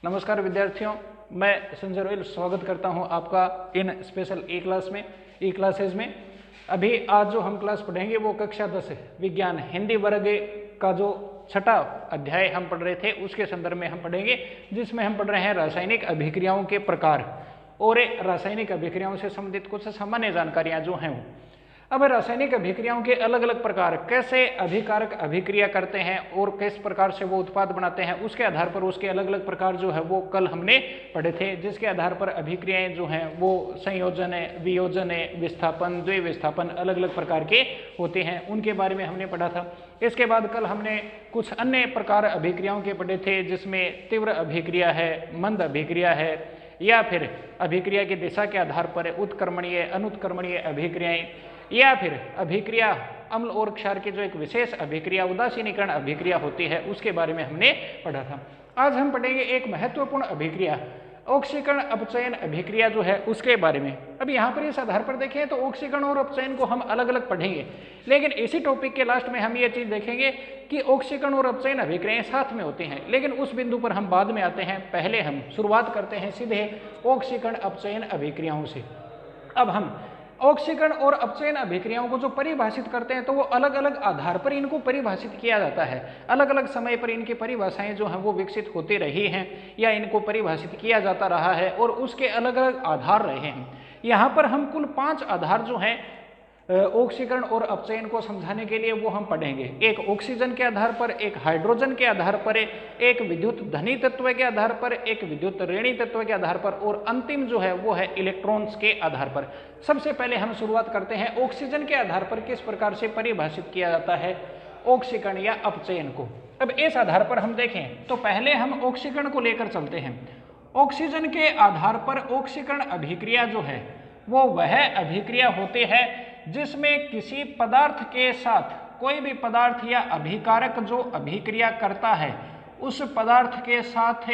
नमस्कार विद्यार्थियों, मैं संजय रोयल स्वागत करता हूं आपका इन स्पेशल ई क्लासेज में। अभी आज जो हम क्लास पढ़ेंगे वो कक्षा 10 विज्ञान हिंदी वर्ग का जो छठा अध्याय हम पढ़ रहे थे उसके संदर्भ में हम पढ़ेंगे, जिसमें हम पढ़ रहे हैं रासायनिक अभिक्रियाओं के प्रकार और रासायनिक अभिक्रियाओं से संबंधित कुछ सामान्य जानकारियां जो हैं वो। अब रासायनिक अभिक्रियाओं के अलग अलग प्रकार, कैसे अभिकारक अभिक्रिया करते हैं और किस प्रकार से वो उत्पाद बनाते हैं, उसके आधार पर उसके अलग अलग प्रकार जो है वो कल हमने पढ़े थे, जिसके आधार पर अभिक्रियाएं जो हैं वो संयोजन है, वियोजन है, विस्थापन, द्विविस्थापन अलग अलग प्रकार के होते हैं, उनके बारे में हमने पढ़ा था। इसके बाद कल हमने कुछ अन्य प्रकार अभिक्रियाओं के पढ़े थे, जिसमें तीव्र अभिक्रिया है, मंद अभिक्रिया है, या फिर अभिक्रिया की दिशा के आधार पर उत्क्रमणीय अनुत्क्रमणीय अभिक्रियाएं, या फिर अभिक्रिया अम्ल और क्षार की जो एक विशेष अभिक्रिया उदासीनीकरण अभिक्रिया होती है उसके बारे में हमने पढ़ा था। आज हम पढ़ेंगे एक महत्वपूर्ण अभिक्रिया ऑक्सीकरण अपचयन अभिक्रिया जो है उसके बारे में। अब यहाँ पर इस आधार पर देखें तो ऑक्सीकरण और अपचयन को हम अलग अलग पढ़ेंगे, लेकिन इसी टॉपिक के लास्ट में हम ये चीज देखेंगे कि ऑक्सीकरण और अपचयन अभिक्रियाएं साथ में होती हैं, लेकिन उस बिंदु पर हम बाद में आते हैं। पहले हम शुरुआत करते हैं सीधे ऑक्सीकरण अपचयन अभिक्रियाओं से। अब हम ऑक्सीकरण और अपचयन अभिक्रियाओं को जो परिभाषित करते हैं तो वो अलग अलग आधार पर इनको परिभाषित किया जाता है। अलग अलग समय पर इनकी परिभाषाएं जो हैं वो विकसित होती रही हैं या इनको परिभाषित किया जाता रहा है और उसके अलग अलग आधार रहे हैं। यहाँ पर हम कुल 5 आधार जो हैं ऑक्सीकरण और अपचयन को समझाने के लिए वो हम पढ़ेंगे। एक ऑक्सीजन के आधार पर, एक हाइड्रोजन के आधार पर, एक विद्युत धनी तत्व के आधार पर, एक विद्युत ऋणी तत्व के आधार पर और अंतिम जो है वो है इलेक्ट्रॉन्स के आधार पर। सबसे पहले हम शुरुआत करते हैं ऑक्सीजन के आधार पर किस प्रकार से परिभाषित किया जाता है ऑक्सीकरण या अपचयन को। अब इस आधार पर हम देखें तो पहले हम ऑक्सीकरण को लेकर चलते हैं। ऑक्सीजन के आधार पर ऑक्सीकरण अभिक्रिया जो है वो वह अभिक्रिया होती है जिसमें किसी पदार्थ के साथ कोई भी पदार्थ या अभिकारक जो अभिक्रिया करता है उस पदार्थ के साथ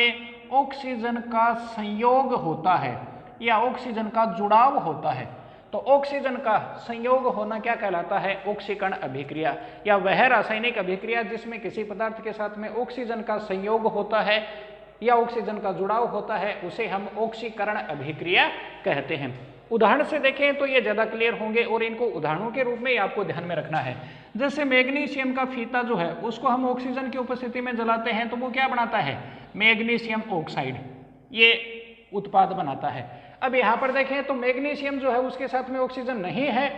ऑक्सीजन का संयोग होता है या ऑक्सीजन का जुड़ाव होता है। तो ऑक्सीजन का संयोग होना क्या कहलाता है? ऑक्सीकरण अभिक्रिया, या वह रासायनिक अभिक्रिया जिसमें किसी पदार्थ के साथ में ऑक्सीजन का संयोग होता है या ऑक्सीजन का जुड़ाव होता है उसे हम ऑक्सीकरण अभिक्रिया कहते हैं। उदाहरण से देखें तो ये ज़्यादा क्लियर होंगे और इनको उदाहरणों के रूप में आपको ध्यान में रखना है। जैसे मैग्नीशियम का फीता जो है उसको हम ऑक्सीजन की उपस्थिति में जलाते हैं तो वो क्या बनाता है? मैग्नीशियम ऑक्साइड, ये उत्पाद बनाता है। अब यहाँ पर देखें तो मैग्नीशियम जो है उसके साथ में ऑक्सीजन नहीं है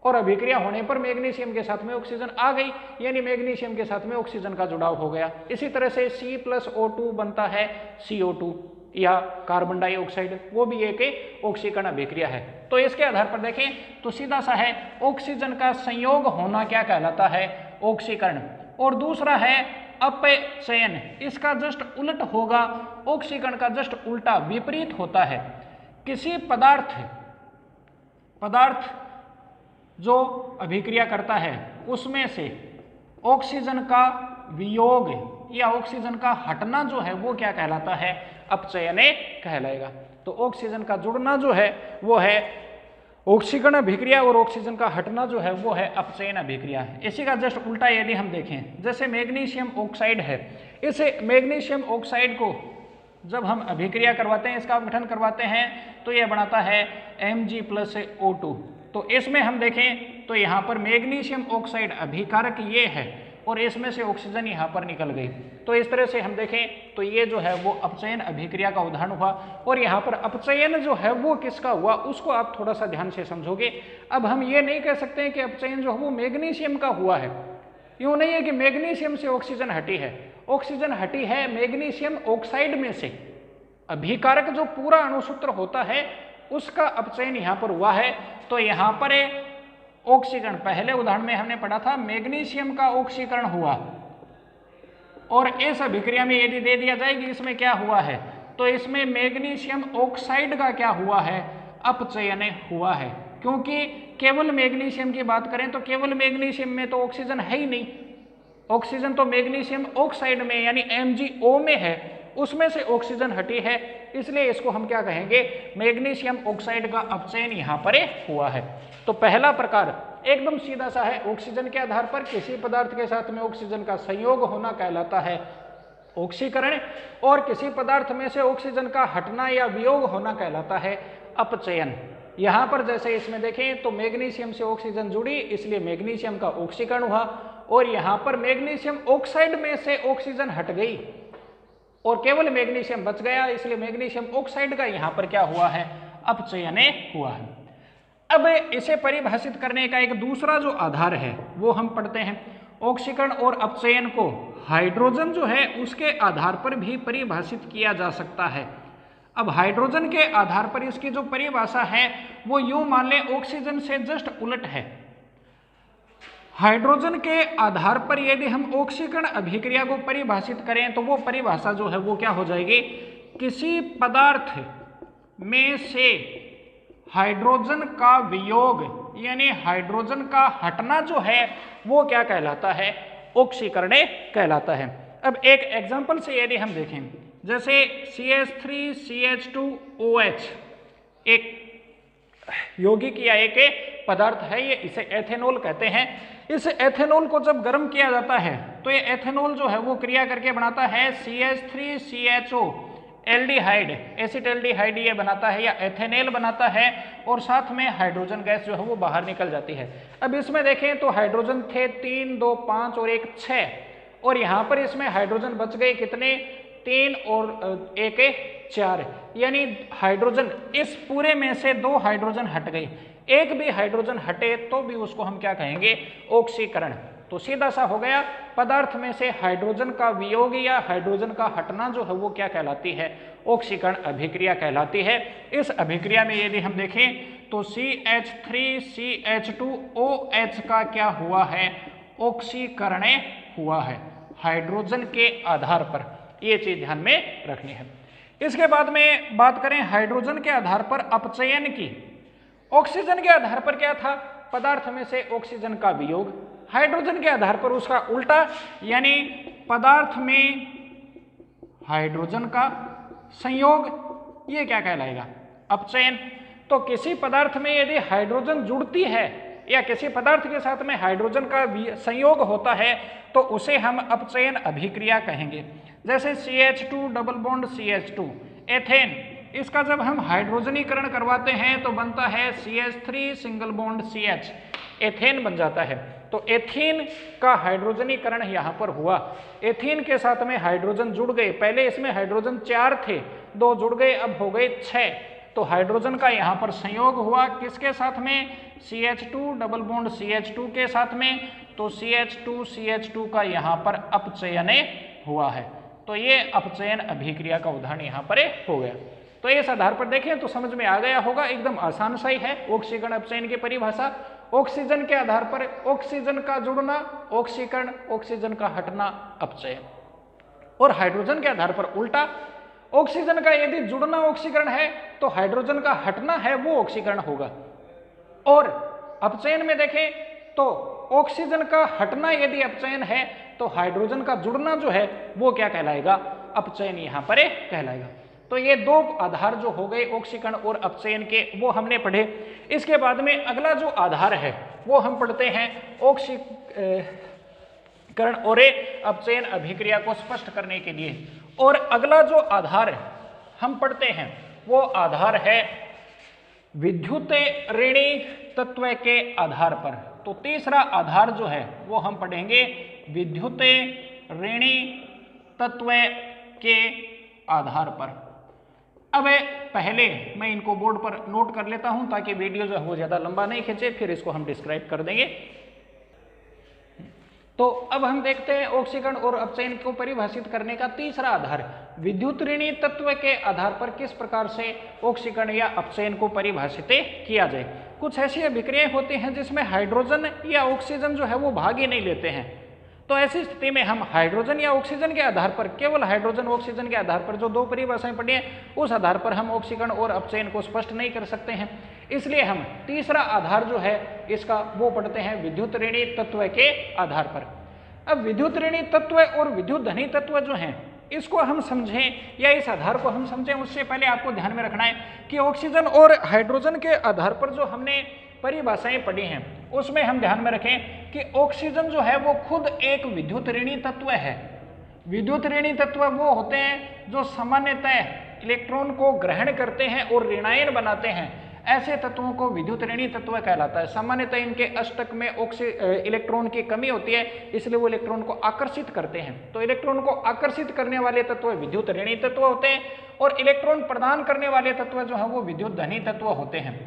और अभिक्रिया होने पर मैग्नीशियम के साथ में ऑक्सीजन आ गई, यानी मैग्नीशियम के साथ में ऑक्सीजन का जुड़ाव हो गया। इसी तरह से C+O2 बनता है CO2 या कार्बन डाइऑक्साइड, वो भी एक ऑक्सीकरण अभिक्रिया है। तो इसके आधार पर देखें तो सीधा सा है ऑक्सीजन का संयोग होना क्या कहलाता है? ऑक्सीकरण। और दूसरा है अपचयन, इसका जस्ट उलट होगा, ऑक्सीकरण का जस्ट उल्टा विपरीत होता है। किसी पदार्थ जो अभिक्रिया करता है उसमें से ऑक्सीजन का वियोग या ऑक्सीजन का हटना जो है वो क्या कहलाता है? अपचयन कहलाएगा। तो ऑक्सीजन का जुड़ना जो है वो है ऑक्सीकरण अभिक्रिया और ऑक्सीजन का हटना जो है वो है अपचयन अभिक्रिया। इसी का जस्ट उल्टा यदि हम देखें, जैसे मैग्नीशियम ऑक्साइड है, इस मैग्नीशियम ऑक्साइड को जब हम अभिक्रिया करवाते हैं, इसका अपघटन करवाते हैं तो यह बनाता है Mg+O2। तो इसमें हम देखें तो यहाँ पर मैग्नीशियम ऑक्साइड अभिकारक ये है और इसमें से ऑक्सीजन यहाँ पर निकल गई। तो इस तरह से हम देखें तो ये जो है वो अपचयन अभिक्रिया का उदाहरण हुआ। और यहाँ पर अपचयन जो है वो किसका हुआ उसको आप थोड़ा सा ध्यान से समझोगे। अब हम ये नहीं कह सकते हैं कि अपचयन जो है वो मैग्नीशियम का हुआ है। यूँ नहीं है कि मैग्नीशियम से ऑक्सीजन हटी है, ऑक्सीजन हटी है मैग्नीशियम ऑक्साइड में से। अभिकारक जो पूरा अणुसूत्र होता है उसका अपचयन यहाँ पर हुआ है। तो यहाँ पर ऑक्सीकरण, पहले उदाहरण में हमने पढ़ा था मैग्नीशियम का ऑक्सीकरण हुआ और इस अभिक्रिया में यदि दे दिया जाए कि इसमें क्या हुआ है तो इसमें मैग्नीशियम ऑक्साइड का क्या हुआ है? अपचयन हुआ है। क्योंकि केवल मैग्नीशियम की बात करें तो केवल मैग्नीशियम में तो ऑक्सीजन है ही नहीं, ऑक्सीजन तो मैग्नीशियम ऑक्साइड में यानी MgO में है, उसमें से ऑक्सीजन हटी है, इसलिए इसको हम क्या कहेंगे? मैग्नीशियम ऑक्साइड का अपचयन यहाँ पर हुआ है। तो पहला प्रकार एकदम सीधा सा है, ऑक्सीजन के आधार पर किसी पदार्थ के साथ में ऑक्सीजन का संयोग होना कहलाता है ऑक्सीकरण, और किसी पदार्थ में से ऑक्सीजन का हटना या वियोग होना कहलाता है अपचयन। यहां पर जैसे इसमें देखें तो मैग्नीशियम से ऑक्सीजन जुड़ी, इसलिए मैग्नीशियम का ऑक्सीकरण हुआ, और यहां पर मैग्नीशियम ऑक्साइड में से ऑक्सीजन हट गई और केवल मैग्नीशियम बच गया, इसलिए मैग्नीशियम ऑक्साइड का यहां पर क्या हुआ है, अपचयन हुआ है। अब इसे परिभाषित करने का एक दूसरा जो आधार है वो हम पढ़ते हैं। ऑक्सीकरण और अपचयन को हाइड्रोजन जो है उसके आधार पर भी परिभाषित किया जा सकता है। अब हाइड्रोजन के आधार पर इसकी जो परिभाषा है वो यूं मान लें, ऑक्सीजन से जस्ट उलट है। हाइड्रोजन के आधार पर यदि हम ऑक्सीकरण अभिक्रिया को परिभाषित करें तो वो परिभाषा जो है वो क्या हो जाएगी, किसी पदार्थ में से हाइड्रोजन का वियोग यानी हाइड्रोजन का हटना जो है वो क्या कहलाता है, ऑक्सीकरण कहलाता है। अब एक एग्जांपल से यदि हम देखें, जैसे CH3CH2OH एक यौगिक या एक पदार्थ है, ये इसे एथेनॉल कहते हैं। इस एथेनॉल को जब गर्म किया जाता है तो ये एथेनॉल जो है वो क्रिया करके बनाता है CH3CHO एल्डिहाइड, एसिटाल्डिहाइड ये बनाता है या एथेनॉल बनाता है, और साथ में हाइड्रोजन गैस जो है वो बाहर निकल जाती है। अब इसमें देखें तो हाइड्रोजन थे 3, 2, 5 और 1 6, और यहाँ पर इसमें हाइड्रोजन बच गए कितने, 3 और 1 4, यानी हाइड्रोजन इस पूरे में से 2 हाइड्रोजन हट गए। एक भी हाइड्रोजन हटे तो भी उसको हम क्या कहेंगे, ऑक्सीकरण। तो सीधा सा हो गया, पदार्थ में से हाइड्रोजन का वियोग या हाइड्रोजन का हटना जो है वो क्या कहलाती है, ऑक्सीकरण अभिक्रिया कहलाती है। इस अभिक्रिया में यदि हम देखें तो CH3CH2OH का क्या हुआ है, ऑक्सीकरण हुआ है हाइड्रोजन के आधार पर। ये चीज ध्यान में रखनी है। इसके बाद में बात करें हाइड्रोजन के आधार पर अपचयन की। ऑक्सीजन के आधार पर क्या था, पदार्थ में से ऑक्सीजन का वियोग, हाइड्रोजन के आधार पर उसका उल्टा, यानी पदार्थ में हाइड्रोजन का संयोग, ये क्या कहलाएगा, अपचयन। तो किसी पदार्थ में यदि हाइड्रोजन जुड़ती है या किसी पदार्थ के साथ में हाइड्रोजन का संयोग होता है तो उसे हम अपचयन अभिक्रिया कहेंगे। जैसे CH2 double bond CH2 ethane, इसका जब हम हाइड्रोजनीकरण करवाते हैं तो बनता है CH3 single bond CH, ethane बन जाता है। तो एथीन का हाइड्रोजनीकरण यहाँ पर हुआ, एथीन के साथ में हाइड्रोजन जुड़ गए, पहले इसमें हाइड्रोजन 4 थे, 2 जुड़ गए, अब हो गए 6। तो हाइड्रोजन का यहाँ पर संयोग हुआ किसके साथ में, CH2 डबल बॉन्ड CH2 के साथ में, तो CH2 का यहाँ पर अपचयन हुआ है। तो ये अपचयन अभिक्रिया का उदाहरण यहाँ पर हो गया। तो इस आधार पर देखें तो समझ में आ गया होगा, एकदम आसान सा ही है ऑक्सीकरण अपचयन की परिभाषा। ऑक्सीजन के आधार पर ऑक्सीजन का जुड़ना ऑक्सीकरण, ऑक्सीजन का हटना अपचयन, और हाइड्रोजन के आधार पर उल्टा, ऑक्सीजन का यदि जुड़ना ऑक्सीकरण है तो हाइड्रोजन का हटना है वो ऑक्सीकरण होगा। और अपचयन में देखें तो ऑक्सीजन का हटना यदि अपचयन है तो हाइड्रोजन का जुड़ना जो है वो क्या कहलाएगा, अपचयन यहाँ पर कहलाएगा। तो ये 2 आधार जो हो गए ऑक्सीकरण और अपचयन के, वो हमने पढ़े। इसके बाद में अगला जो आधार है वो हम पढ़ते हैं ऑक्सीकरण और अपचयन अभिक्रिया को स्पष्ट करने के लिए। और अगला जो आधार हम पढ़ते हैं वो आधार है विद्युत ऋणी तत्व के आधार पर। तो तीसरा आधार जो है वो हम पढ़ेंगे विद्युत ऋणी तत्व के आधार पर। अब पहले मैं इनको बोर्ड पर नोट कर लेता हूं ताकि वीडियो जो है वो ज्यादा लंबा नहीं खींचे, फिर इसको हम डिस्क्राइब कर देंगे। तो अब हम देखते हैं ऑक्सीकरण और अपचयन को परिभाषित करने का तीसरा आधार, विद्युत ऋणी तत्व के आधार पर किस प्रकार से ऑक्सीकरण या अपचयन को परिभाषित किया जाए। कुछ ऐसी अभिक्रियाएं होती हैं जिसमें हाइड्रोजन या ऑक्सीजन जो है वो भाग ही नहीं लेते हैं। तो ऐसी स्थिति में हम हाइड्रोजन या ऑक्सीजन के आधार पर, केवल हाइड्रोजन ऑक्सीजन के आधार पर जो 2 परिभाषाएं पढ़ी हैं उस आधार पर हम ऑक्सीकरण और अपचयन को स्पष्ट नहीं कर सकते हैं। इसलिए हम तीसरा आधार जो है इसका वो पढ़ते हैं विद्युत ऋणी तत्व के आधार पर। अब विद्युत ऋणी तत्व और विद्युत धनी तत्व जो हैं इसको हम समझें या इस आधार को हम समझें उससे पहले आपको ध्यान में रखना है कि ऑक्सीजन और हाइड्रोजन के आधार पर जो हमने परिभाषाएं पढ़ी हैं उसमें हम ध्यान में रखें कि ऑक्सीजन जो है वो खुद एक विद्युत ऋणी तत्व है, विद्युत ऋणी तत्व वो होते हैं जो सामान्यतः इलेक्ट्रॉन को ग्रहण करते हैं और ऋणायन बनाते हैं, ऐसे तत्वों को विद्युत ऋणी तत्व कहलाता है। सामान्यतः इनके अष्टक में इलेक्ट्रॉन की कमी होती है, इसलिए वो इलेक्ट्रॉन को आकर्षित करते हैं। तो इलेक्ट्रॉन को आकर्षित करने वाले तत्व विद्युत ऋणी तत्व होते हैं और इलेक्ट्रॉन प्रदान करने वाले तत्व जो है वो विद्युत धनी तत्व होते हैं।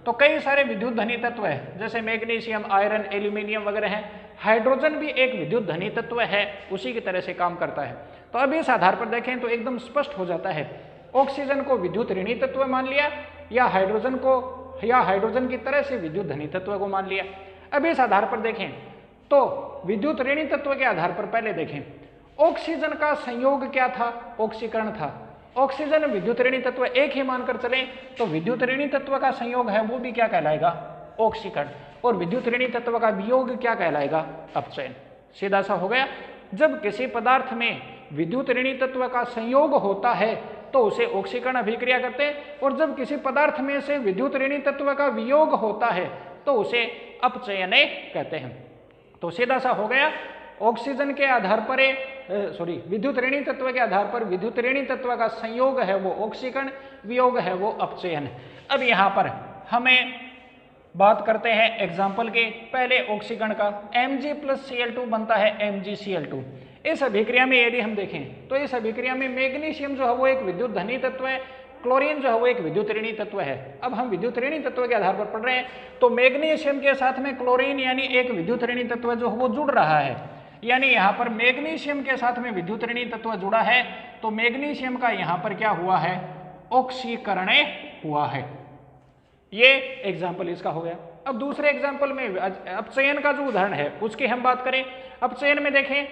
तो कई सारे विद्युत धनी तत्व है, जैसे मैग्नीशियम, आयरन, एल्यूमिनियम वगैरह हैं। हाइड्रोजन भी एक विद्युत धनी तत्व है, उसी की तरह से काम करता है। तो अब इस आधार पर देखें तो एकदम स्पष्ट हो जाता है, ऑक्सीजन को विद्युत ऋणी तत्व मान लिया या हाइड्रोजन की तरह से विद्युत धनी तत्व को मान लिया। अब इस आधार पर देखें तो विद्युत ऋणी तत्व के आधार पर पहले देखें, ऑक्सीजन का संयोग क्या था? ऑक्सीकरण था। ऑक्सीजन विद्युत ऋणी तत्व एक ही मानकर चले तो विद्युत ऋणी तत्व का संयोग है वो भी क्या कहलाएगा? ऑक्सीकरण। और विद्युत ऋणी तत्व का वियोग क्या कहलाएगा? अपचयन। सीधा सा हो गया। जब किसी पदार्थ में विद्युत ऋणी तत्व का संयोग होता है तो उसे ऑक्सीकरण अभिक्रिया कहते हैं, और जब किसी पदार्थ में से विद्युत ऋणी तत्व का वियोग होता है तो उसे अपचयन कहते हैं। तो सीधा सा हो गया, ऑक्सीजन के आधार पर विद्युत ऋणी तत्व के आधार पर विद्युत ऋणी तत्व का संयोग है वो ऑक्सीकरण, वियोग है वो अपचयन। अब यहाँ पर हमें बात करते हैं एग्जाम्पल के। पहले ऑक्सीकरण का Mg+Cl2 बनता है Mgcl2। इस अभिक्रिया में यदि हम देखें तो इस अभिक्रिया में मैग्नीशियम जो है वो एक विद्युत धनी तत्व है, क्लोरीन जो है वो एक विद्युत ऋणी तत्व है। अब हम विद्युत ऋणी तत्व के आधार पर पढ़ रहे हैं, तो मैग्नीशियम के साथ में क्लोरीन यानी एक विद्युत ऋणी तत्व जो है वो जुड़ रहा है, यानी यहाँ पर मैग्नीशियम के साथ में विद्युत ऋणी तत्व जुड़ा है, तो मैग्नीशियम का यहाँ पर क्या हुआ है? ऑक्सीकरण हुआ है। ये एग्जाम्पल इसका हो गया। अब दूसरे एग्जाम्पल में अपचयन का जो उदाहरण है उसकी हम बात करें। अपचयन में देखें,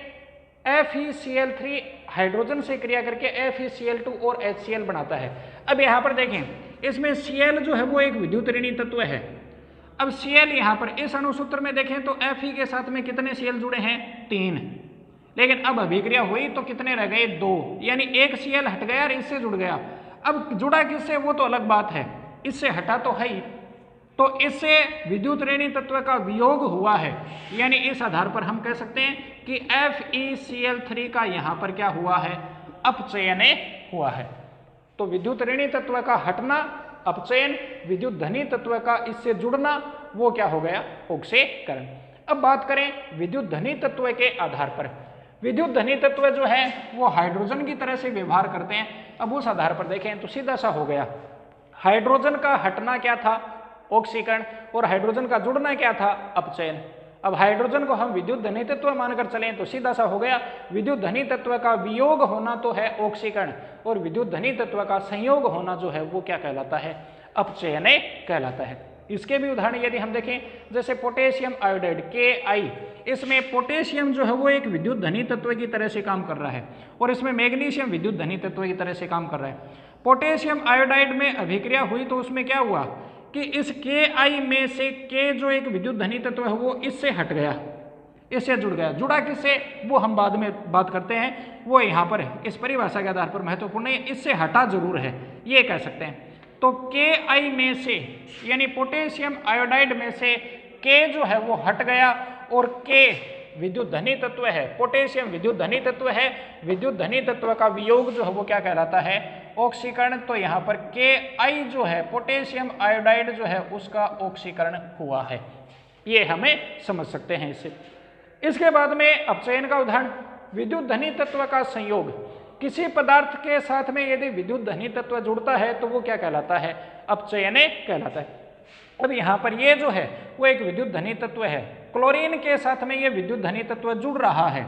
FeCl3 हाइड्रोजन से क्रिया करके FeCl2 और HCl बनाता है। अब यहाँ पर देखें, इसमें Cl जो है वो एक विद्युत ऋणी तत्व है। अब Cl यहाँ पर इस अणुसूत्र में देखें तो Fe के साथ में कितने Cl जुड़े हैं? 3। लेकिन अब अभिक्रिया हुई तो कितने रह गए? 2, यानी एक Cl हट गया और इससे जुड़ गया। अब जुड़ा किससे वो तो अलग बात है, इससे हटा तो है ही, तो इससे विद्युत ऋणी तत्व का वियोग हुआ है, यानी इस आधार पर हम कह सकते हैं कि FeCl3 का यहाँ पर क्या हुआ है? अपचयन हुआ है। तो विद्युत ऋणी तत्व का हटना अपचयन, विद्युत धनी तत्व का इससे जुड़ना वो क्या हो गया? ऑक्सीकरण। अब बात करें विद्युत धनी तत्व के आधार पर। विद्युत धनी तत्व जो है वो हाइड्रोजन की तरह से व्यवहार करते हैं। अब उस आधार पर देखें तो सीधा सा हो गया, हाइड्रोजन का हटना क्या था? ऑक्सीकरण। और हाइड्रोजन का जुड़ना क्या था? अपचयन। अब हाइड्रोजन को हम विद्युत धनी तत्व मानकर चलें तो सीधा सा हो गया, विद्युत धनी तत्व का वियोग होना तो है ऑक्सीकरण, और विद्युत धनी तत्व का संयोग होना जो है वो क्या कहलाता है? अपचयन कहलाता है। इसके भी उदाहरण यदि हम देखें, जैसे पोटेशियम आयोडाइड Ki, इसमें पोटेशियम जो है वो एक विद्युत धनी तत्व की तरह से काम कर रहा है, और इसमें मैग्नीशियम विद्युत धनी तत्व की तरह से काम कर रहा है। पोटेशियम आयोडाइड में अभिक्रिया हुई तो उसमें क्या हुआ कि इस Ki में से K जो एक विद्युत धनी तत्व है वो इससे हट गया, इससे जुड़ गया। जुड़ा किससे वो हम बाद में बात करते हैं, वो यहाँ पर इस परिभाषा के आधार पर महत्वपूर्ण है, इससे हटा जरूर है, ये कह सकते हैं। तो Ki में से यानी पोटेशियम आयोडाइड में से K जो है वो हट गया, और K विद्युत धनी तत्व है, पोटेशियम विद्युत धनी तत्व है, विद्युत धनी तत्व का वियोग जो है वो क्या कहलाता है? ऑक्सीकरण। तो यहाँ पर Ki जो है पोटेशियम आयोडाइड जो है उसका ऑक्सीकरण हुआ है, ये हमें समझ सकते हैं इससे। इसके बाद में अपचयन का उदाहरण, विद्युत धनी तत्व का संयोग। किसी पदार्थ के साथ में यदि विद्युत धनी तत्व जुड़ता है तो वो क्या कहलाता है? अपचयन कहलाता है। अब यहाँ पर ये जो है वो एक विद्युत धनी तत्व है, क्लोरीन के साथ में ये विद्युत धनी तत्व जुड़ रहा है,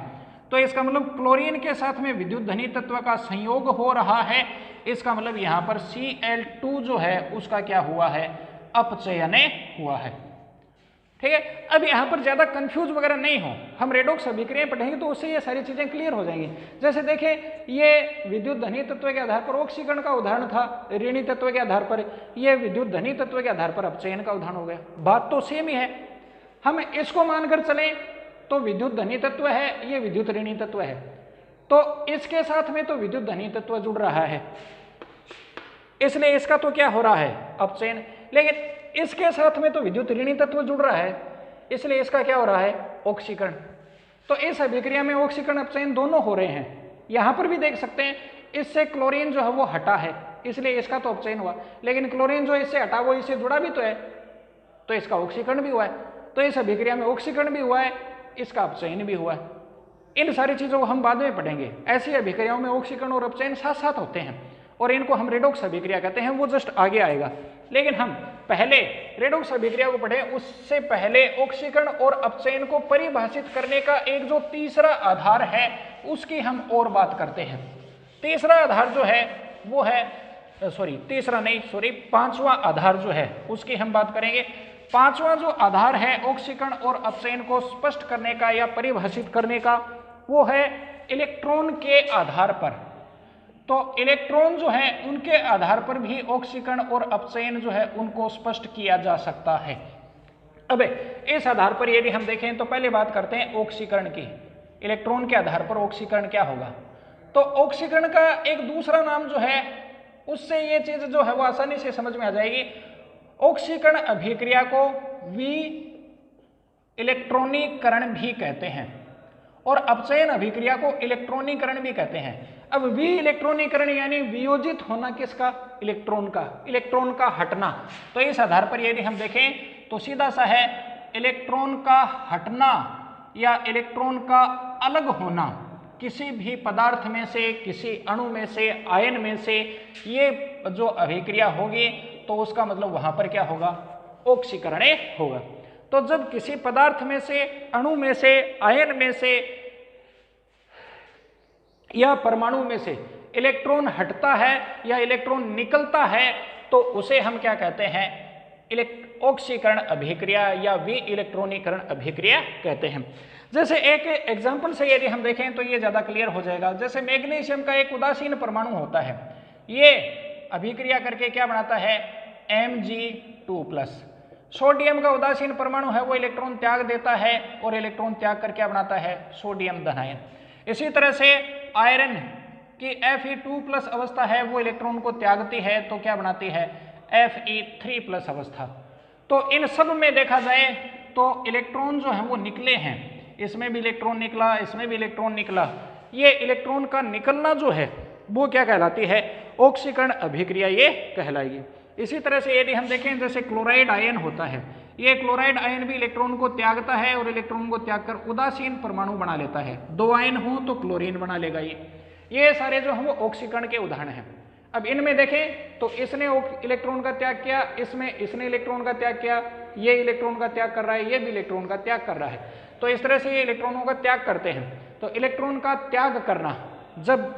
तो इसका मतलब क्लोरीन के साथ में विद्युत धनी तत्व का संयोग हो रहा है। इसका मतलब यहाँ पर Cl2 जो है उसका क्या हुआ है? अपचयन हुआ है। ठीक है। अब यहाँ पर ज्यादा कंफ्यूज वगैरह नहीं हो, हम रेडॉक्स अभिक्रियाएं पढ़ेंगे तो उससे ये सारी चीजें क्लियर हो जाएंगी। जैसे देखें, ये विद्युत धनी तत्व के आधार पर ऑक्सीकरण का उदाहरण था, ऋणी तत्व के आधार पर ये विद्युत धनी तत्व के आधार पर अपचयन का उदाहरण हो गया। बात तो सेम ही है, हम इसको मानकर चलें तो विद्युत धनी तत्व है, ये विद्युत ऋणी तत्व है, तो इसके साथ में तो विद्युत धनी तत्व जुड़ रहा है, इसलिए इसका तो क्या हो रहा है? अपचयन। लेकिन इसके साथ में तो विद्युत ऋणी तत्व जुड़ रहा है, इसलिए इसका क्या हो रहा है? ऑक्सीकरण। तो इस अभिक्रिया में ऑक्सीकरण अपचयन दोनों हो रहे हैं, यहाँ पर भी देख सकते हैं, इससे क्लोरीन जो है वो हटा है, इसलिए इसका तो अपचयन हुआ, लेकिन क्लोरीन जो इससे हटा वो इससे जुड़ा भी तो है, तो इसका ऑक्सीकरण भी हुआ है। तो इस अभिक्रिया में ऑक्सीकरण भी हुआ है, इसका अपचयन भी हुआ है। इन सारी चीजों को हम बाद में पढ़ेंगे। ऐसी अभिक्रियाओं में ऑक्सीकरण और अपचयन साथ साथ होते हैं और इनको हम रेडॉक्स अभिक्रिया कहते हैं, वो जस्ट आगे आएगा। लेकिन हम पहले रेडॉक्स अभिक्रिया को पढ़ें, उससे पहले ऑक्सीकरण और अपचयन को परिभाषित करने का एक जो तीसरा आधार है उसकी हम और बात करते हैं। तीसरा आधार जो है वो है पांचवा आधार जो है उसकी हम बात करेंगे। पांचवा जो आधार है ऑक्सीकरण और अपचयन को स्पष्ट करने का या परिभाषित करने का, वो है इलेक्ट्रॉन के आधार पर। तो इलेक्ट्रॉन जो है उनके आधार पर भी ऑक्सीकरण और अपचयन जो है उनको स्पष्ट किया जा सकता है। अब इस आधार पर यदि हम देखें तो पहले बात करते हैं ऑक्सीकरण की। इलेक्ट्रॉन के आधार पर ऑक्सीकरण क्या होगा? तो ऑक्सीकरण का एक दूसरा नाम जो है, उससे ये चीज जो है वो आसानी से समझ में आ जाएगी। ऑक्सीकरण अभिक्रिया को वि इलेक्ट्रॉनीकरण भी कहते हैं और अपचयन अभिक्रिया को इलेक्ट्रॉनीकरण भी कहते हैं। अब वि इलेक्ट्रॉनीकरण यानी वियोजित होना किसका? इलेक्ट्रॉन का, इलेक्ट्रॉन का हटना। तो इस आधार पर यदि हम देखें तो सीधा सा है, इलेक्ट्रॉन का हटना या इलेक्ट्रॉन का अलग होना किसी भी पदार्थ में से, किसी अणु में से, आयन में से, ये जो अभिक्रिया होगी तो उसका मतलब वहां पर क्या होगा? ऑक्सीकरण होगा। तो जब किसी पदार्थ में से, अणु में से, आयन में से या परमाणु में से इलेक्ट्रॉन हटता है या इलेक्ट्रॉन निकलता है तो उसे हम क्या कहते हैं? ऑक्सीकरण अभिक्रिया या वि इलेक्ट्रॉनीकरण अभिक्रिया कहते हैं। जैसे एक एग्जांपल से यदि हम देखें तो ये ज्यादा क्लियर हो जाएगा। जैसे मैग्नीशियम का एक उदासीन परमाणु होता है, ये अभिक्रिया करके क्या बनाता है? Mg2+। सोडियम का उदासीन परमाणु है वो इलेक्ट्रॉन त्याग देता है और इलेक्ट्रॉन त्याग कर क्या बनाता है? सोडियम धनायन। इसी तरह से आयरन की Fe2+ अवस्था है वो इलेक्ट्रॉन को त्यागती है तो क्या बनाती है? Fe3+ अवस्था। तो इन सब में देखा जाए तो इलेक्ट्रॉन जो है वो निकले हैं, इसमें भी इलेक्ट्रॉन निकला, इसमें भी इलेक्ट्रॉन निकला। ये इलेक्ट्रॉन का निकलना जो है वो क्या कहलाती है? ऑक्सीकरण अभिक्रिया ये कहलाएगी। इसी तरह से यदि हम देखें, जैसे क्लोराइड आयन होता है, ये क्लोराइड आयन भी इलेक्ट्रॉन को त्यागता है और इलेक्ट्रॉन को त्याग कर उदासीन परमाणु बना लेता है। दो आयन हो तो क्लोरीन बना लेगा। ये सारे जो हैं वो ऑक्सीकरण के उदाहरण हैं। अब इनमें देखें तो इसने इलेक्ट्रॉन का त्याग किया, इसमें इसने इलेक्ट्रॉन का त्याग किया, ये इलेक्ट्रॉन का त्याग कर रहा है, ये भी इलेक्ट्रॉन का त्याग कर रहा है। तो इस तरह से ये इलेक्ट्रॉनों का त्याग करते हैं। तो इलेक्ट्रॉन का त्याग करना, जब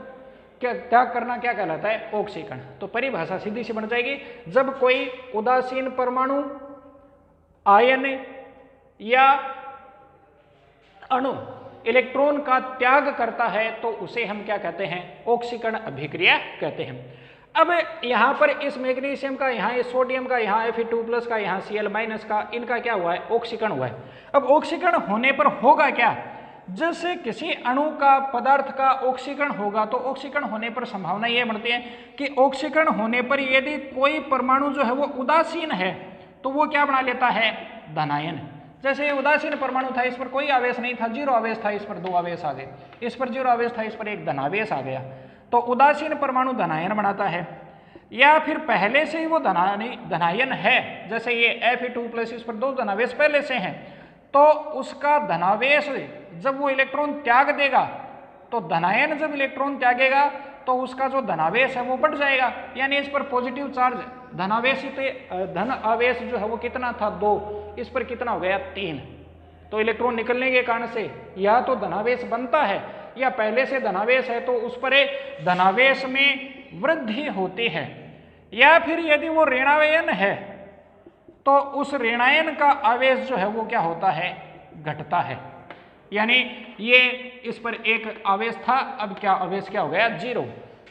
क्या त्याग करना क्या कहलाता है? ऑक्सीकरण। तो परिभाषा सीधी सी बन जाएगी, जब कोई उदासीन परमाणु, आयन या अणु इलेक्ट्रॉन का त्याग करता है तो उसे हम क्या कहते हैं? ऑक्सीकरण अभिक्रिया कहते हैं। अब यहां पर इस मैग्नीशियम का, यहाँ इस सोडियम का, यहाँ Fe2+ का, यहाँ Cl- का, इनका क्या हुआ है? ऑक्सीकरण हुआ है। अब ऑक्सीकरण होने पर होगा क्या? जैसे किसी अणु का, पदार्थ का ऑक्सीकरण होगा तो ऑक्सीकरण होने पर संभावना यह बढ़ती है कि ऑक्सीकरण होने पर यदि कोई परमाणु जो है वो उदासीन है तो वो क्या बना लेता है? धनायन। जैसे ये उदासीन परमाणु था, इस पर कोई आवेश नहीं था, 0 आवेश था, इस पर 2 आवेश आ गए, इस पर 0 आवेश था, इस पर एक धनावेश आ गया, तो उदासीन परमाणु धनायन बनाता है। या फिर पहले से ही वो धनायन है, जैसे ये Fe2+, इस पर 2 धनावेश पहले से हैं, तो उसका धनावेश जब वो इलेक्ट्रॉन त्याग देगा तो धनायन जब इलेक्ट्रॉन त्यागेगा तो उसका जो धनावेश है वो बढ़ जाएगा, यानी इस पर पॉजिटिव चार्ज, धनावेश धन आवेश जो है वो कितना था? 2, इस पर कितना हो गया? 3। तो इलेक्ट्रॉन निकलने के कारण से या तो धनावेश बनता है या पहले से धनावेश है तो उस पर धनावेश में वृद्धि होती है। या फिर यदि वो ऋणायन है तो उस ऋणायन का आवेश जो है वो क्या होता है? घटता है। यानी ये इस पर एक आवेश था, अब क्या आवेश क्या हो गया? 0।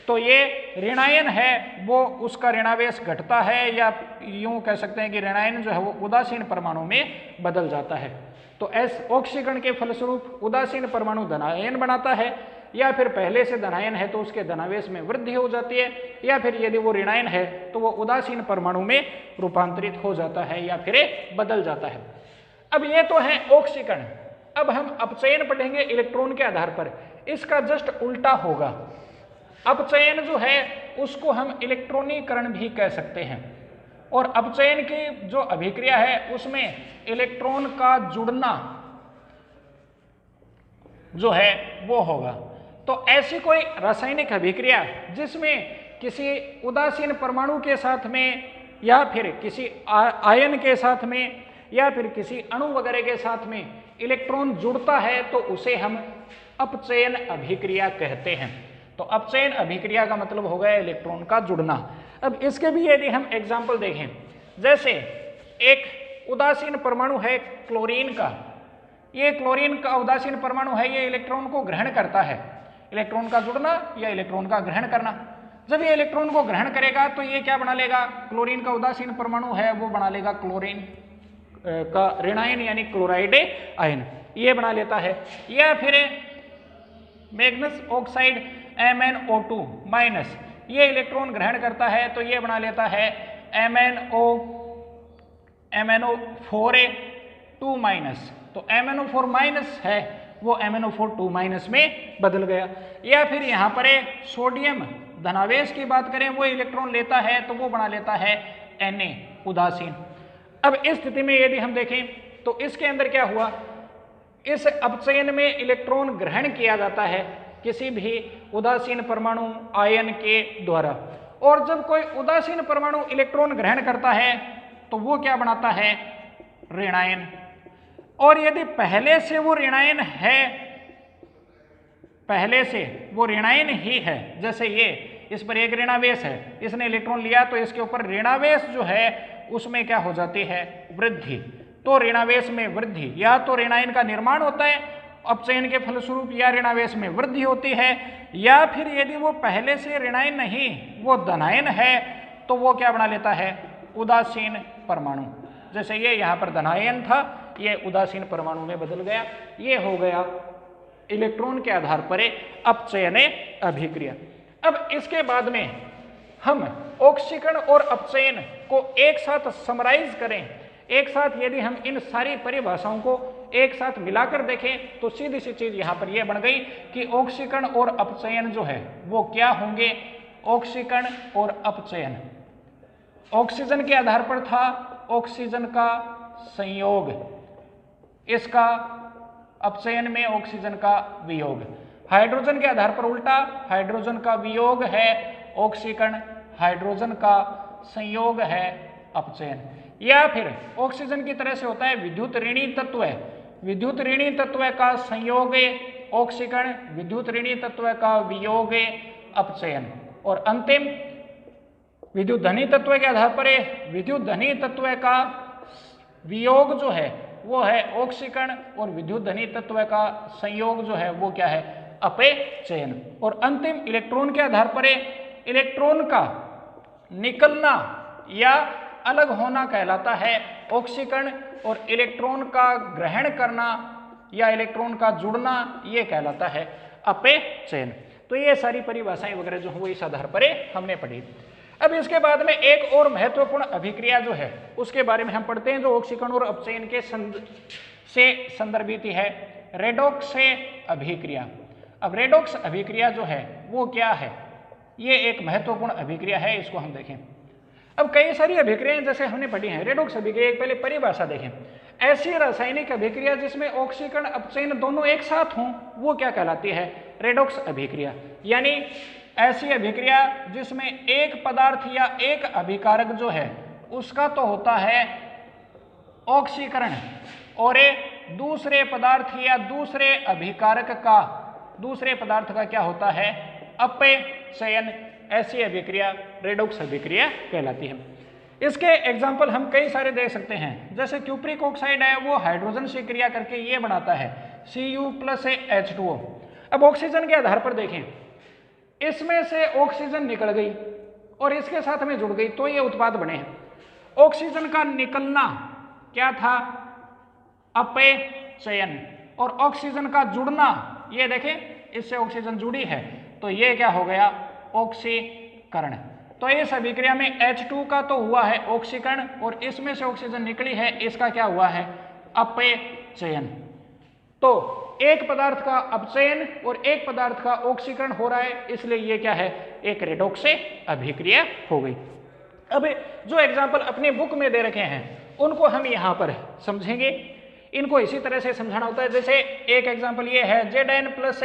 तो ये ऋणायन है वो, उसका ऋणावेश घटता है, या यूं कह सकते हैं कि ऋणायन जो है वो उदासीन परमाणु में बदल जाता है। तो ऑक्सीकरण के फलस्वरूप उदासीन परमाणु धनायन बनाता है, या फिर पहले से धनायन है तो उसके धनावेश में वृद्धि हो जाती है, या फिर यदि वो ऋणायन है तो वो उदासीन परमाणु में रूपांतरित हो जाता है या फिर बदल जाता है। अब ये तो है ऑक्सीकरण। अब हम अपचयन पढ़ेंगे इलेक्ट्रॉन के आधार पर। इसका जस्ट उल्टा होगा। अपचयन जो है उसको हम इलेक्ट्रॉनीकरण भी कह सकते हैं, और अपचयन की जो अभिक्रिया है उसमें इलेक्ट्रॉन का जुड़ना जो है वो होगा। तो ऐसी कोई रासायनिक अभिक्रिया जिसमें किसी उदासीन परमाणु के साथ में या फिर किसी आयन के साथ में या फिर किसी अणु वगैरह के साथ में इलेक्ट्रॉन जुड़ता है तो उसे हम अपचयन अभिक्रिया कहते हैं। तो अपचयन अभिक्रिया का मतलब हो गया इलेक्ट्रॉन का जुड़ना। अब इसके भी यदि हम एग्जाम्पल देखें, जैसे एक उदासीन परमाणु है क्लोरीन का, ये क्लोरीन का उदासीन परमाणु है, ये इलेक्ट्रॉन को ग्रहण करता है, इलेक्ट्रॉन का जुड़ना या इलेक्ट्रॉन का ग्रहण करना। जब ये इलेक्ट्रॉन को ग्रहण करेगा तो ये क्या बना लेगा, क्लोरीन का उदासीन परमाणु है वो बना लेगा क्लोरीन का ऋणायन यानी क्लोराइड आयन, ये बना लेता है। या फिर मैग्नीज ऑक्साइड MnO2 माइनस, ये इलेक्ट्रॉन ग्रहण करता है तो ये बना लेता है MnO4 माइनस, तो MnO4 माइनस है वो MnO4 2 माइनस में बदल गया। या फिर यहाँ पर सोडियम धनावेश की बात करें, वो इलेक्ट्रॉन लेता है तो वो बना लेता है Na उदासीन। अब इस स्थिति में यदि हम देखें तो इसके अंदर क्या हुआ, इस अपचयन में इलेक्ट्रॉन ग्रहण किया जाता है किसी भी उदासीन परमाणु आयन के द्वारा, और जब कोई उदासीन परमाणु इलेक्ट्रॉन ग्रहण करता है तो वो क्या बनाता है, ऋणायन। और यदि पहले से वो ऋणायन है, पहले से वो ऋणायन ही है, जैसे ये इस पर एक ऋणावेश है, इसने इलेक्ट्रॉन लिया तो इसके ऊपर ऋणावेश जो है उसमें क्या हो जाती है, वृद्धि। तो ऋणावेश में वृद्धि, या तो ऋणायन का निर्माण होता है अपचयन के फलस्वरूप, या ऋणावेश में वृद्धि होती है, या फिर यदि वो पहले से ऋणायन नहीं वो धनायन है तो वो क्या बना लेता है, उदासीन परमाणु। जैसे ये यहाँ पर धनायन था, ये उदासीन परमाणु में बदल गया। ये हो गया इलेक्ट्रॉन के आधार पर अपचयन अभिक्रिया। अब इसके बाद में हम ऑक्सीकरण और अपचयन को एक साथ समराइज करें, एक साथ यदि हम इन सारी परिभाषाओं को एक साथ मिलाकर देखें तो सीधी सी चीज यहां पर यह बन गई कि ऑक्सीकरण और अपचयन जो है वो क्या होंगे। ऑक्सीकरण और अपचयन, ऑक्सीजन के आधार पर था ऑक्सीजन का संयोग, इसका अपचयन में ऑक्सीजन का वियोग। हाइड्रोजन के आधार पर उल्टा, हाइड्रोजन का वियोग है ऑक्सीकरण, हाइड्रोजन का संयोग है अपचयन। या फिर ऑक्सीजन की तरह से होता है विद्युत ऋणी तत्व, विद्युत ऋणी तत्व का संयोग ऑक्सीकरण, विद्युत ऋणी तत्व का वियोग अपचयन। और अंतिम विद्युत धनी तत्व के आधार पर विद्युत धनी तत्व का वियोग जो है वो है ऑक्सीकरण, और विद्युत धनी तत्व का संयोग जो है वो क्या है, अपचयन। और अंतिम इलेक्ट्रॉन के आधार पर इलेक्ट्रॉन का निकलना या अलग होना कहलाता है ऑक्सीकरण, और इलेक्ट्रॉन का ग्रहण करना या इलेक्ट्रॉन का जुड़ना ये कहलाता है अपचयन। तो ये सारी परिभाषाएं वगैरह जो है वो इस आधार पर हमने पढ़ी। अब इसके बाद में एक और महत्वपूर्ण अभिक्रिया जो है उसके बारे में हम पढ़ते हैं, जो ऑक्सीकरण और अपचयन के से संदर्भित है, रेडॉक्स अभिक्रिया। अब रेडॉक्स अभिक्रिया जो है वो क्या है, ये एक महत्वपूर्ण अभिक्रिया है, इसको हम देखें। अब कई सारी अभिक्रियाएं जैसे हमने पढ़ी हैं, रेडॉक्स अभिक्रिया एक पहले परिभाषा देखें। ऐसी रासायनिक अभिक्रिया जिसमें ऑक्सीकरण अपचयन दोनों एक साथ हों वो क्या कहलाती है, रेडॉक्स अभिक्रिया। यानी ऐसी अभिक्रिया जिसमें एक पदार्थ या एक अभिकारक जो है उसका तो होता है ऑक्सीकरण, और दूसरे पदार्थ या दूसरे अभिकारक का, दूसरे पदार्थ का क्या होता है, अपचयन। ऐसी अभिक्रिया रेडॉक्स अभिक्रिया कहलाती है। इसके एग्जाम्पल हम कई सारे दे सकते हैं, जैसे क्यूप्रिक ऑक्साइड है वो हाइड्रोजन से क्रिया करके ये बनाता है Cu+H2O। अब ऑक्सीजन के आधार पर देखें, इसमें से ऑक्सीजन निकल गई और इसके साथ में जुड़ गई तो ये उत्पाद बने हैं। ऑक्सीजन का निकलना क्या था, अपचयन, और ऑक्सीजन का जुड़ना, ये देखें इससे ऑक्सीजन जुड़ी है तो ये क्या हो गया, ऑक्सीकरण। तो इस अभिक्रिया में H2 का तो हुआ है ऑक्सीकरण, और इसमें से ऑक्सीजन निकली है, इसका क्या हुआ है, अपचयन। तो एक पदार्थ का अपचयन और एक पदार्थ का ऑक्सीकरण हो रहा है, इसलिए ये क्या है, एक रेडॉक्स अभिक्रिया हो गई। अब जो एग्जाम्पल अपने बुक में दे रखे हैं उनको हम यहाँ पर समझेंगे। इनको इसी तरह से समझाना होता है। जैसे एक एग्जाम्पल ये है Zn प्लस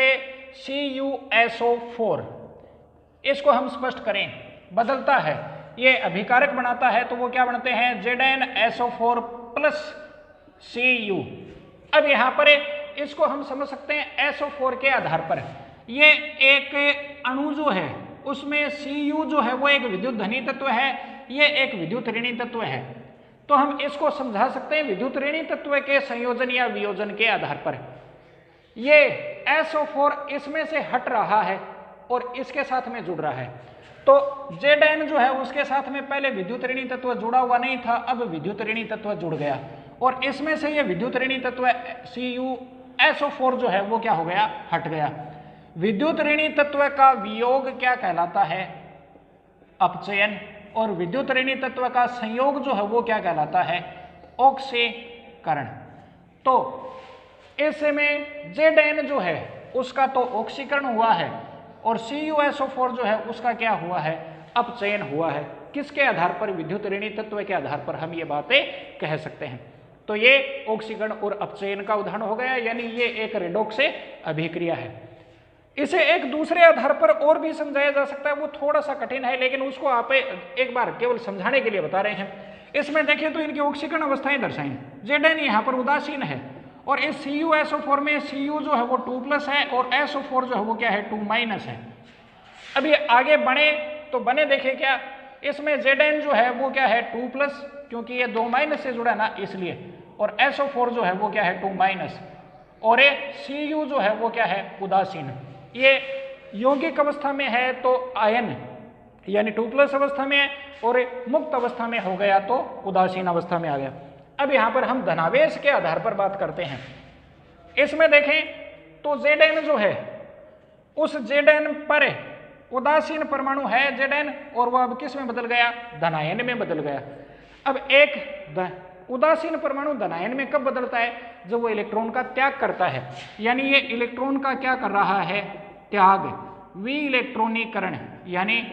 CuSO4, इसको हम स्पष्ट करें, बदलता है, ये अभिकारक बनाता है, तो वो क्या बनते हैं, ZnSO4 प्लस Cu। अब यहाँ पर इसको हम समझ सकते हैं SO4 के आधार पर। ये एक अणु जो है उसमें Cu जो है वो एक विद्युत धनी तत्व है, ये एक विद्युत ऋणी तत्व है, तो हम इसको समझा सकते हैं विद्युत ऋणी तत्व के संयोजन या वियोजन के आधार पर। ये SO4 इसमें से हट रहा है और इसके साथ में जुड़ रहा है, तो Zn जो है उसके साथ में पहले विद्युत ऋणी तत्व जुड़ा हुआ नहीं था, अब विद्युत ऋणी तत्व जुड़ गया और इसमें से ये विद्युत ऋणी तत्व CuSO4 जो है वो क्या हो गया, हट गया। विद्युत ऋणी तत्व का वियोग क्या कहलाता है, अपचयन, और विद्युत ऋणी तत्व का संयोग जो है वो क्या कहलाता है, ऑक्सीकरण। तो इसमें Zn जो है उसका तो ऑक्सीकरण हुआ है और CuSO4 जो है उसका क्या हुआ है, अपचयन हुआ है। किसके आधार पर, विद्युत ऋणी तत्व के आधार पर हम ये बातें कह सकते हैं। तो ये ऑक्सीकरण और अपचयन का उदाहरण हो गया, यानी ये एक रेडॉक्स अभिक्रिया है। इसे एक दूसरे आधार पर और भी समझाया जा सकता है, वो थोड़ा सा कठिन है, लेकिन उसको आप एक बार केवल समझाने के लिए बता रहे हैं। इसमें देखिए तो इनकी ऑक्सीकरण अवस्थाएं दर्शाई, Zn यहाँ पर उदासीन है और इस CuSO4 में Cu जो है वो 2+ है और SO4 जो है वो क्या है, 2- है। अब ये आगे बढ़े तो बने, देखे क्या, इसमें Zn जो है वो क्या है, 2+, क्योंकि ये 2- से जुड़ा ना इसलिए, और SO4 जो है वो क्या है, 2-, और ये Cu जो है वो क्या है, उदासीन। ये यौगिक अवस्था में है तो आयन यानी 2+ अवस्था में है, और मुक्त अवस्था में हो गया तो उदासीन अवस्था में आ गया। अब यहाँ पर हम धनावेश के आधार पर बात करते हैं। इसमें देखें तो Zn जो है, उस Zn पर उदासीन परमाणु है Zn, और वह अब किस में बदल गया, धनायन में बदल गया। अब एक उदासीन परमाणु धनायन में कब बदलता है, जब वो इलेक्ट्रॉन का त्याग करता है, यानी ये इलेक्ट्रॉन का क्या कर रहा है, त्याग, विइलेक्ट्रॉनीकरण यानी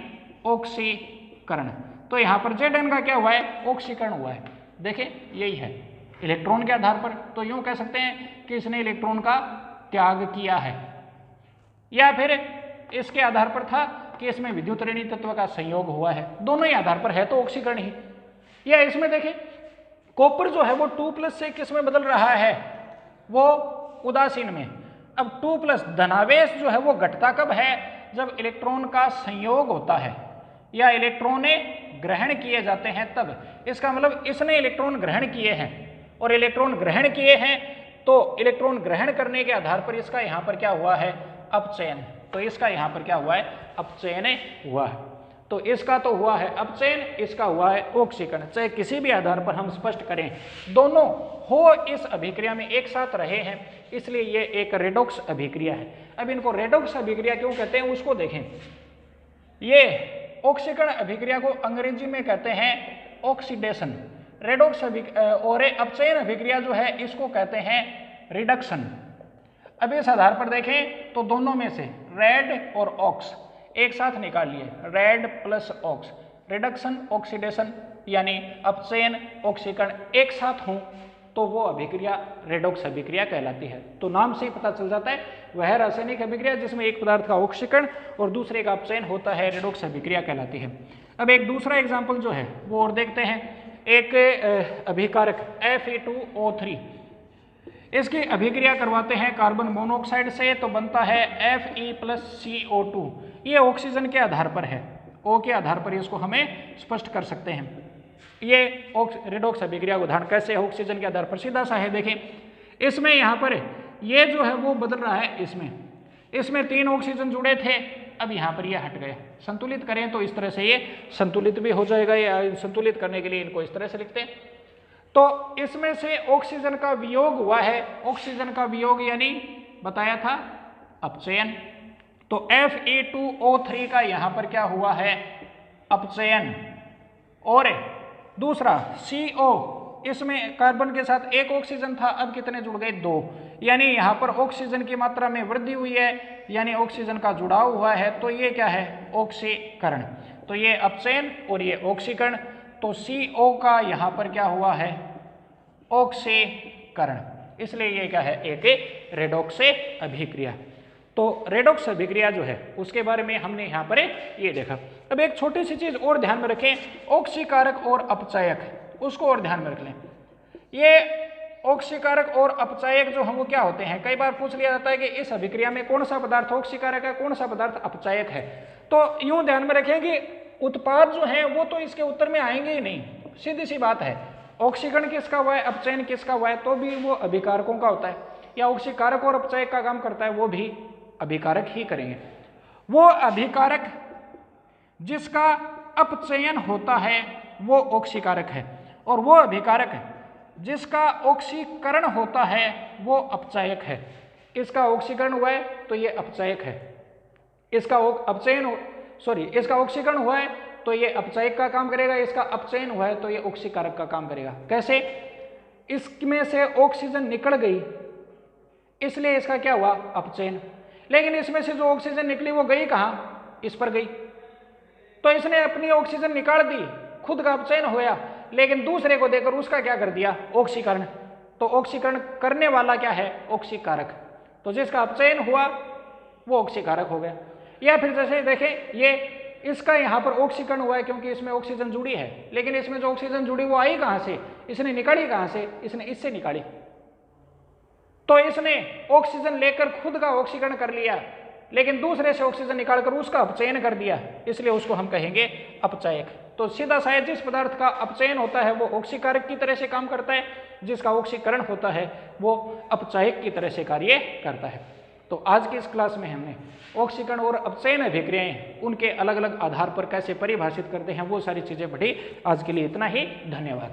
ऑक्सीकरण। तो यहाँ पर Zn का क्या हुआ है, ऑक्सीकरण हुआ है। देखें यही है इलेक्ट्रॉन के आधार पर, तो यूं कह सकते हैं कि इसने इलेक्ट्रॉन का त्याग किया है, या फिर इसके आधार पर था कि इसमें विद्युत ऋणी तत्व का संयोग हुआ है, दोनों ही आधार पर है तो ऑक्सीकरण ही। या इसमें देखें कॉपर जो है वो 2+ से किस में बदल रहा है, वो उदासीन में। अब 2+ धनावेश जो है वो घटता कब है, जब इलेक्ट्रॉन का संयोग होता है या इलेक्ट्रॉन ग्रहण किए जाते हैं तब। इसका मतलब इसने इलेक्ट्रॉन ग्रहण किए हैं, और इलेक्ट्रॉन ग्रहण किए हैं तो इलेक्ट्रॉन ग्रहण करने के आधार पर इसका यहाँ पर क्या हुआ है, अपचयन। तो इसका यहाँ पर क्या हुआ है, अपचयन हुआ है। तो इसका तो हुआ है अपचयन, इसका हुआ है ऑक्सीकरण। चाहे किसी भी आधार पर हम स्पष्ट करें, दोनों हो इस अभिक्रिया में एक साथ रहे हैं, इसलिए ये एक रेडॉक्स अभिक्रिया है। अब इनको रेडॉक्स अभिक्रिया क्यों कहते हैं उसको देखें। ये ऑक्सीकरण अभिक्रिया को अंग्रेजी में कहते हैं ऑक्सीडेशन, रेडॉक्स और अपचयन अभिक्रिया जो है इसको कहते हैं रिडक्शन। अब इस आधार पर देखें तो दोनों में से रेड और ऑक्स एक साथ निकालिए, red plus ox, reduction oxidation यानी अपचयन ऑक्सीकरण एक साथ हों तो वो अभिक्रिया रेडॉक्स अभिक्रिया कहलाती है। तो नाम से ही पता चल जाता है वह रासायनिक अभिक्रिया जिसमें एक पदार्थ का ऑक्सीकरण और दूसरे का अपचयन होता है, रेडॉक्स अभिक्रिया कहलाती है। अब एक दूसरा एग्जाम्पल जो है वो और देखते हैं। एक अभिकारक Fe2O3, इसकी अभिक्रिया करवाते हैं कार्बन मोनोऑक्साइड से, तो बनता है Fe+CO2। ये ऑक्सीजन के आधार पर है, O के आधार पर इसको हमें स्पष्ट कर सकते हैं। ये रेडॉक्स अभिक्रिया का उदाहरण कैसे है, ऑक्सीजन के आधार पर, सीधा सा है। देखें इसमें यहाँ पर ये जो है वो बदल रहा है, इसमें 3 ऑक्सीजन जुड़े थे, अब यहाँ पर ये हट गए। संतुलित करें तो इस तरह से ये संतुलित भी हो जाएगा, या संतुलित करने के लिए इनको इस तरह से लिखते हैं। तो इसमें से ऑक्सीजन का वियोग हुआ है, ऑक्सीजन का वियोग यानी बताया था अपचयन। तो Fe2O3 का यहाँ पर क्या हुआ है, अपचयन। और दूसरा CO इसमें कार्बन के साथ एक ऑक्सीजन था, अब कितने जुड़ गए? 2। यानी यहाँ पर ऑक्सीजन की मात्रा में वृद्धि हुई है, यानी ऑक्सीजन का जुड़ाव हुआ है, तो ये क्या है? ऑक्सीकरण। तो ये अपचयन और ये ऑक्सीकरण, तो CO का यहाँ पर क्या हुआ है? ऑक्सीकरण। इसलिए ये क्या है? एक रेडॉक्स अभिक्रिया। तो रेडॉक्स अभिक्रिया जो है उसके बारे में हमने यहाँ पर ये देखा। अब एक छोटी सी चीज और ध्यान में रखें, ऑक्सीकारक और अपचायक, उसको और ध्यान में रख लें। ये ऑक्सीकारक और अपचायक जो हम वो क्या होते हैं? कई बार पूछ लिया जाता है कि इस अभिक्रिया में कौन सा पदार्थ ऑक्सीकारक है, कौन सा पदार्थ अपचायक है। तो यूं ध्यान में रखें कि उत्पाद जो है वो तो इसके उत्तर में आएंगे ही नहीं, सीधी सी बात है। ऑक्सीकरण किसका हुआ है, अपचयन किसका हुआ है, तो भी वो अभिकारकों का होता है, या ऑक्सीकारक और अपचायक का काम करता है वो भी अभिकारक ही करेंगे। वो अभिकारक जिसका अपचयन होता है वो ऑक्सीकारक है, और वो अभिकारक जिसका ऑक्सीकरण होता है वो अपचायक है। इसका ऑक्सीकरण हुआ है तो ये अपचायक है, इसका इसका ऑक्सीकरण हुआ है तो ये अपचायक का काम करेगा, इसका अपचयन हुआ है तो ये ऑक्सीकारक का काम करेगा। कैसे? इसमें से ऑक्सीजन निकल गई इसलिए इसका क्या हुआ? अपचयन। लेकिन इसमें से जो ऑक्सीजन निकली वो गई कहाँ? इस पर गई, तो इसने अपनी ऑक्सीजन निकाल दी, खुद का अपचयन होया, लेकिन दूसरे को देकर उसका क्या कर दिया? ऑक्सीकरण। तो ऑक्सीकरण करने वाला क्या है? ऑक्सीकारक। तो जिसका अपचयन हुआ वो ऑक्सीकारक हो गया। या फिर जैसे देखें, ये इसका यहाँ पर ऑक्सीकरण हुआ है क्योंकि इसमें ऑक्सीजन जुड़ी है, लेकिन इसमें जो ऑक्सीजन जुड़ी वो आई कहाँ से? इसने निकाली कहाँ से? इसने इससे निकाली। तो इसने ऑक्सीजन लेकर खुद का ऑक्सीकरण कर लिया, लेकिन दूसरे से ऑक्सीजन निकालकर उसका अपचयन कर दिया, इसलिए उसको हम कहेंगे अपचायक। तो सीधा शायद जिस पदार्थ का अपचयन होता है वो ऑक्सीकारक की तरह से काम करता है, जिसका ऑक्सीकरण होता है वो अपचायक की तरह से कार्य करता है। तो आज की इस क्लास में हमने ऑक्सीकरण और अपचयन अभिक्रियाएं उनके अलग अलग आधार पर कैसे परिभाषित करते हैं वो सारी चीजें पढ़ी। आज के लिए इतना ही, धन्यवाद।